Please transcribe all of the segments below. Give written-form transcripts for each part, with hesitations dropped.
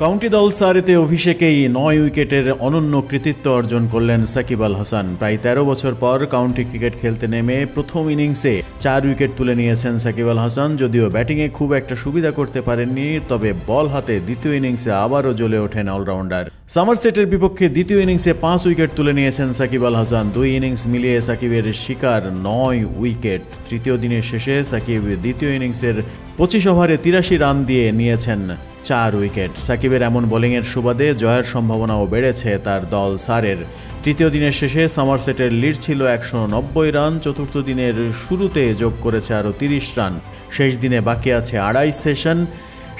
County দল সারেতে অভিষেকেই ৯ উইকেটের অনন্য কৃতিত্ব অর্জন করলেন সাকিব আল হাসান। প্রায় ১৩ বছর পর কাউন্টি ক্রিকেট খেলতে নেমে প্রথম ইনিংসে ৪ উইকেট তুলে নিয়েছেন সাকিব আল হাসান। যদিও ব্যাটিংয়ে খুব একটা সুবিধা করতে পারেননি, তবে বল হাতে দ্বিতীয় ইনিংসে আবারও জ্বলে ওঠেন অলরাউন্ডার। সমারসেটের বিপক্ষে দ্বিতীয় ইনিংসে ৫ উইকেট তুলে নিয়েছেন সাকিব আল হাসান। ২ ইনিংস মিলিয়ে সাকিবের শিকার ৯ উইকেট। তৃতীয় দিনের শেষে সাকিব দ্বিতীয় ইনিংসের ২৫ ওভারে ৮৩ রান দিয়ে নিয়েছেন ৪ উইকেট। সাকিবের এমন বোলিংয়ের সুবাদে জয়ের সম্ভাবনাও বেড়েছে তার দল সারের। তৃতীয় দিনের শেষে সমারসেটের লিড ছিল ১৯০ রান। চতুর্থ দিনের শুরুতে যোগ করেছে আরও ৩০ রান। শেষ দিনে বাকি আছে ২.৫ সেশন।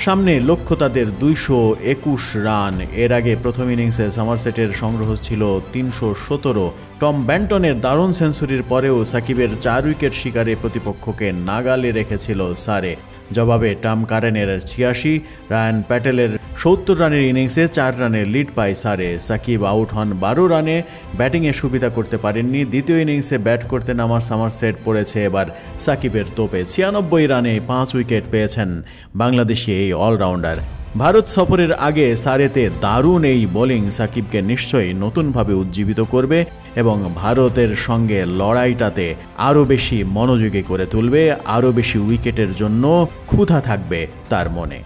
সামনে লক্ষ্য তাদের ২২১ রান। এর আগে প্রথম ইনিংসে সমারসেটের সংগ্রহ ছিল ৩১৭। টম ব্যান্টনের দারুণ সেঞ্চুরির পরেও সাকিবের ৪ উইকেট শিকারে প্রতিপক্ষকে নাগালে রেখেছিল সারে। জবাবে টম কারেনের ৮৬, রায়ান প্যাটেলের ৭০ রানের ইনিংসে ৪ রানের লিড পায় সারে। সাকিব আউট হন ১২ রানে। ব্যাটিংয়ে সুবিধা করতে পারেননি। দ্বিতীয় ইনিংসে ব্যাট করতে নামা সমারসেট পড়েছে এবার সাকিবের তোপে। ৯৬ রানে ৫ উইকেট পেয়েছেন বাংলাদেশি এই অলরাউন্ডার। ভারত সফরের আগে সারেতে দারুণ এই বোলিং সাকিবকে নিশ্চয়ই নতুনভাবে উজ্জীবিত করবে এবং ভারতের সঙ্গে লড়াইটাতে আরও বেশি মনোযোগী করে তুলবে। আরও বেশি উইকেটের জন্য ক্ষুধা থাকবে তার মনে।